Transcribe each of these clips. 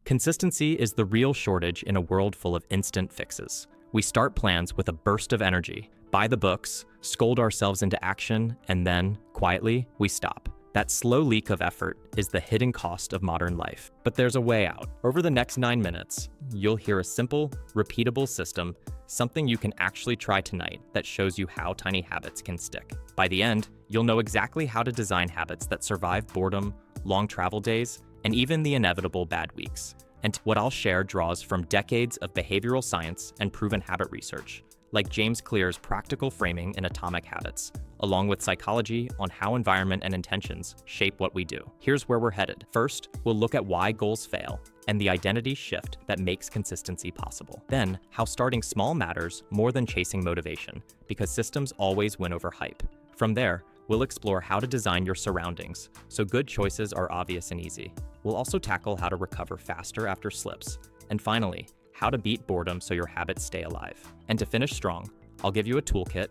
Consistency is the real shortage in a world full of instant fixes. We start plans with a burst of energy, buy the books, scold ourselves into action, and then, quietly, we stop. That slow leak of effort is the hidden cost of modern life. But there's a way out. Over the next 9 minutes, you'll hear a simple, repeatable system, something you can actually try tonight that shows you how tiny habits can stick. By the end, you'll know exactly how to design habits that survive boredom, long travel days, and even the inevitable bad weeks. And what I'll share draws from decades of behavioral science and proven habit research, like James Clear's practical framing in Atomic Habits, along with psychology on how environment and intentions shape what we do. Here's where we're headed. First, we'll look at why goals fail and the identity shift that makes consistency possible. Then, how starting small matters more than chasing motivation, because systems always win over hype. From there, we'll explore how to design your surroundings so good choices are obvious and easy. We'll also tackle how to recover faster after slips. And finally, how to beat boredom so your habits stay alive. And to finish strong, I'll give you a toolkit,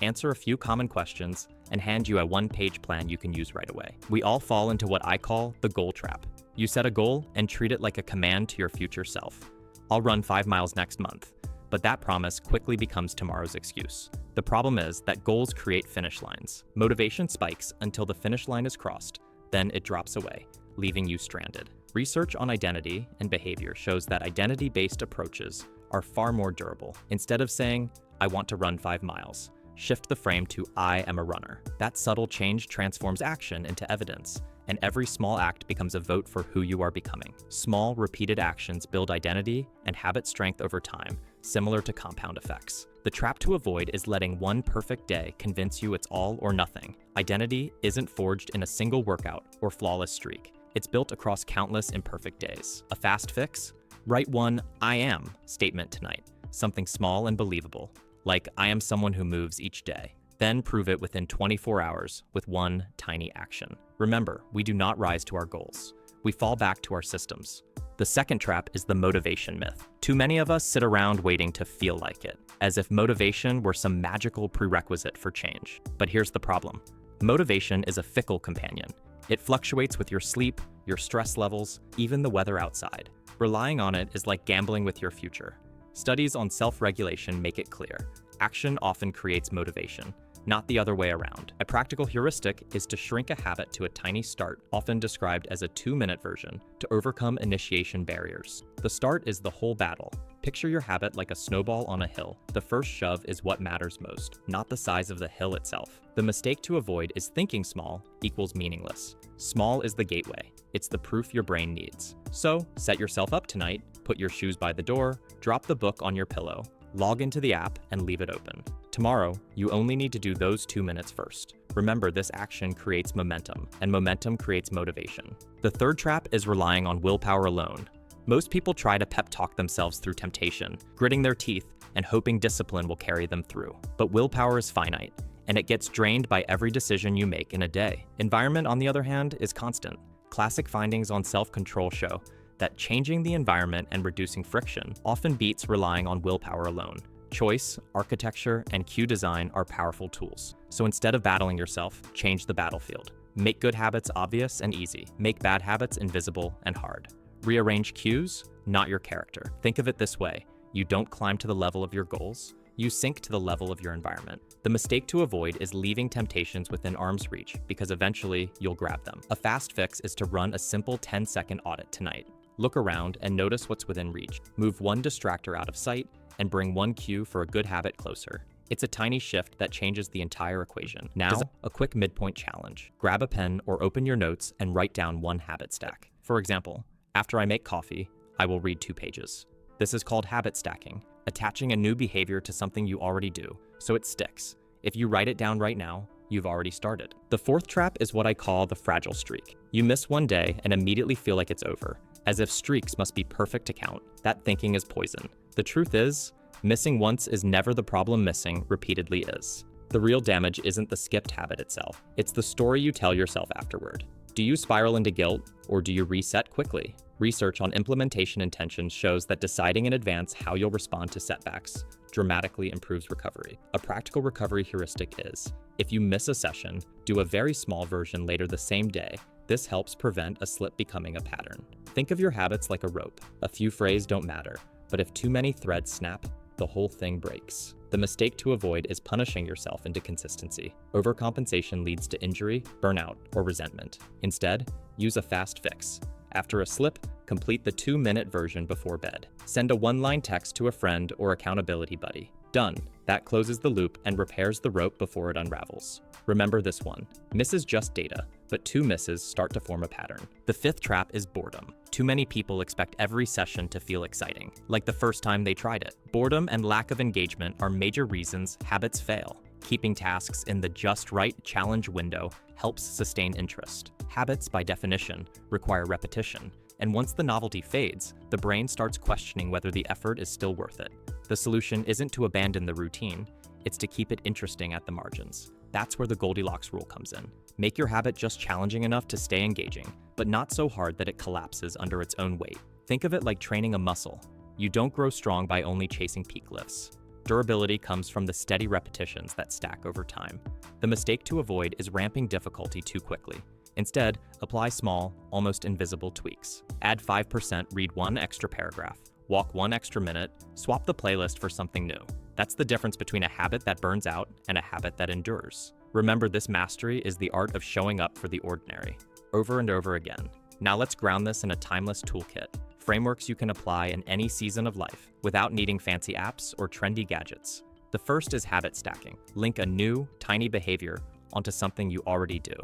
answer a few common questions, and hand you a one-page plan you can use right away. We all fall into what I call the goal trap. You set a goal and treat it like a command to your future self. I'll run 5 miles next month, but that promise quickly becomes tomorrow's excuse. The problem is that goals create finish lines. Motivation spikes until the finish line is crossed, then it drops away, leaving you stranded. Research on identity and behavior shows that identity-based approaches are far more durable. Instead of saying, "I want to run 5 miles," shift the frame to "I am a runner." That subtle change transforms action into evidence, and every small act becomes a vote for who you are becoming. Small, repeated actions build identity and habit strength over time, similar to compound effects. The trap to avoid is letting one perfect day convince you it's all or nothing. Identity isn't forged in a single workout or flawless streak. It's built across countless imperfect days. A fast fix? Write one "I am" statement tonight. Something small and believable, like "I am someone who moves each day." Then prove it within 24 hours with one tiny action. Remember, we do not rise to our goals. We fall back to our systems. The second trap is the motivation myth. Too many of us sit around waiting to feel like it, as if motivation were some magical prerequisite for change. But here's the problem. Motivation is a fickle companion. It fluctuates with your sleep, your stress levels, even the weather outside. Relying on it is like gambling with your future. Studies on self-regulation make it clear. Action often creates motivation, not the other way around. A practical heuristic is to shrink a habit to a tiny start, often described as a 2-minute version, to overcome initiation barriers. The start is the whole battle. Picture your habit like a snowball on a hill. The first shove is what matters most, not the size of the hill itself. The mistake to avoid is thinking small equals meaningless. Small is the gateway. It's the proof your brain needs. So, set yourself up tonight, put your shoes by the door, drop the book on your pillow, log into the app, and leave it open. Tomorrow, you only need to do those 2 minutes first. Remember, this action creates momentum, and momentum creates motivation. The third trap is relying on willpower alone. Most people try to pep talk themselves through temptation, gritting their teeth and hoping discipline will carry them through. But willpower is finite, and it gets drained by every decision you make in a day. Environment, on the other hand, is constant. Classic findings on self-control show that changing the environment and reducing friction often beats relying on willpower alone. Choice, architecture, and cue design are powerful tools. So instead of battling yourself, change the battlefield. Make good habits obvious and easy. Make bad habits invisible and hard. Rearrange cues, not your character. Think of it this way. You don't climb to the level of your goals. You sink to the level of your environment. The mistake to avoid is leaving temptations within arm's reach, because eventually you'll grab them. A fast fix is to run a simple 10-second audit tonight. Look around and notice what's within reach. Move one distractor out of sight and bring one cue for a good habit closer. It's a tiny shift that changes the entire equation. Now, a quick midpoint challenge. Grab a pen or open your notes and write down one habit stack. For example, after I make coffee, I will read 2 pages. This is called habit stacking, attaching a new behavior to something you already do, so it sticks. If you write it down right now, you've already started. The fourth trap is what I call the fragile streak. You miss one day and immediately feel like it's over, as if streaks must be perfect to count. That thinking is poison. The truth is, missing once is never the problem, missing repeatedly is. The real damage isn't the skipped habit itself. It's the story you tell yourself afterward. Do you spiral into guilt, or do you reset quickly? Research on implementation intentions shows that deciding in advance how you'll respond to setbacks dramatically improves recovery. A practical recovery heuristic is, if you miss a session, do a very small version later the same day. This helps prevent a slip becoming a pattern. Think of your habits like a rope. A few frays don't matter, but if too many threads snap, the whole thing breaks. The mistake to avoid is punishing yourself into consistency. Overcompensation leads to injury, burnout, or resentment. Instead, use a fast fix. After a slip, complete the 2-minute version before bed. Send a 1-line text to a friend or accountability buddy. Done. That closes the loop and repairs the rope before it unravels. Remember this one. Misses just data, but 2 misses start to form a pattern. The 5th trap is boredom. Too many people expect every session to feel exciting, like the first time they tried it. Boredom and lack of engagement are major reasons habits fail. Keeping tasks in the just right challenge window helps sustain interest. Habits, by definition, require repetition, and once the novelty fades, the brain starts questioning whether the effort is still worth it. The solution isn't to abandon the routine, it's to keep it interesting at the margins. That's where the Goldilocks rule comes in. Make your habit just challenging enough to stay engaging, but not so hard that it collapses under its own weight. Think of it like training a muscle. You don't grow strong by only chasing peak lifts. Durability comes from the steady repetitions that stack over time. The mistake to avoid is ramping difficulty too quickly. Instead, apply small, almost invisible tweaks. Add 5%, read 1 extra paragraph, walk 1 extra minute, swap the playlist for something new. That's the difference between a habit that burns out and a habit that endures. Remember, this mastery is the art of showing up for the ordinary, over and over again. Now let's ground this in a timeless toolkit. Frameworks you can apply in any season of life, without needing fancy apps or trendy gadgets. The first is habit stacking. Link a new, tiny behavior onto something you already do.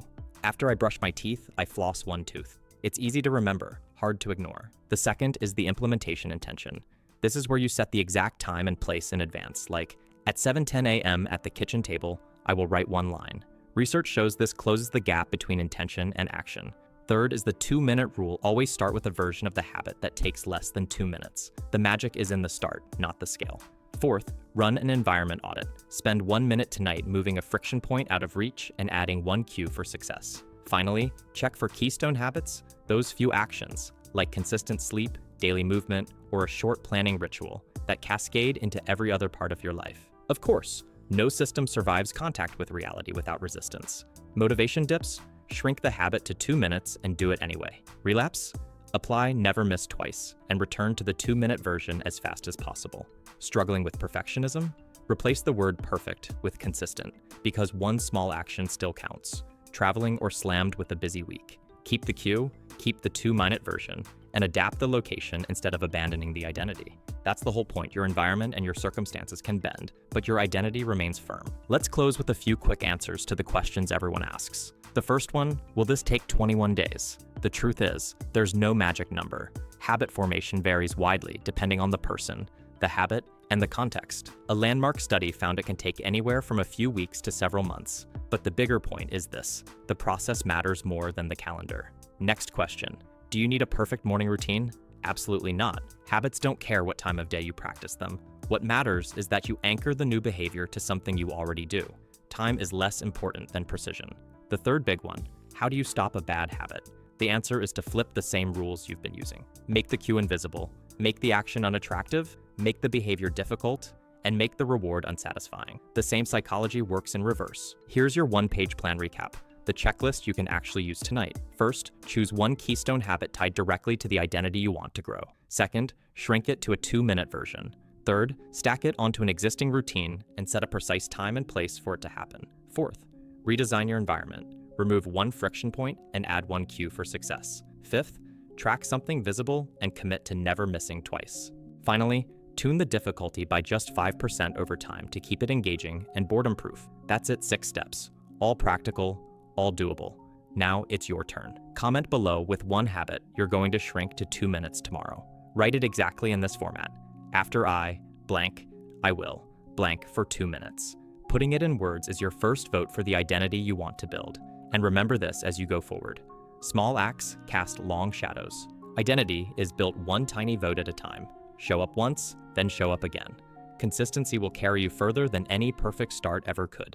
After I brush my teeth, I floss 1 tooth. It's easy to remember, hard to ignore. The second is the implementation intention. This is where you set the exact time and place in advance, like, at 7:10 a.m. at the kitchen table, I will write 1 line. Research shows this closes the gap between intention and action. Third is the 2-minute rule. Always start with a version of the habit that takes less than 2 minutes. The magic is in the start, not the scale. Fourth, run an environment audit. Spend 1 minute tonight moving a friction point out of reach and adding 1 cue for success. Finally, check for keystone habits, those few actions, like consistent sleep, daily movement, or a short planning ritual that cascade into every other part of your life. Of course, no system survives contact with reality without resistance. Motivation dips? Shrink the habit to 2 minutes and do it anyway. Relapse? Apply never miss twice and return to the 2-minute version as fast as possible. Struggling with perfectionism? Replace the word perfect with consistent, because 1 small action still counts. Traveling or slammed with a busy week. Keep the cue, keep the 2-minute version, and adapt the location instead of abandoning the identity. That's the whole point. Your environment and your circumstances can bend, but your identity remains firm. Let's close with a few quick answers to the questions everyone asks. The first one, will this take 21 days? The truth is, there's no magic number. Habit formation varies widely depending on the person, the habit, and the context. A landmark study found it can take anywhere from a few weeks to several months. But the bigger point is this: the process matters more than the calendar. Next question, do you need a perfect morning routine? Absolutely not. Habits don't care what time of day you practice them. What matters is that you anchor the new behavior to something you already do. Time is less important than precision. The third big one, how do you stop a bad habit? The answer is to flip the same rules you've been using. Make the cue invisible, make the action unattractive, make the behavior difficult, and make the reward unsatisfying. The same psychology works in reverse. Here's your 1-page plan recap, the checklist you can actually use tonight. First, choose 1 keystone habit tied directly to the identity you want to grow. Second, shrink it to a 2-minute version. Third, stack it onto an existing routine and set a precise time and place for it to happen. Fourth, redesign your environment. Remove 1 friction point and add 1 cue for success. Fifth, track something visible and commit to never missing twice. Finally, tune the difficulty by just 5% over time to keep it engaging and boredom-proof. That's it, 6 steps. All practical, all doable. Now it's your turn. Comment below with 1 habit you're going to shrink to 2 minutes tomorrow. Write it exactly in this format. After I, blank, I will, blank for 2 minutes. Putting it in words is your first vote for the identity you want to build. And remember this as you go forward. Small acts cast long shadows. Identity is built 1 tiny vote at a time. Show up once, then show up again. Consistency will carry you further than any perfect start ever could.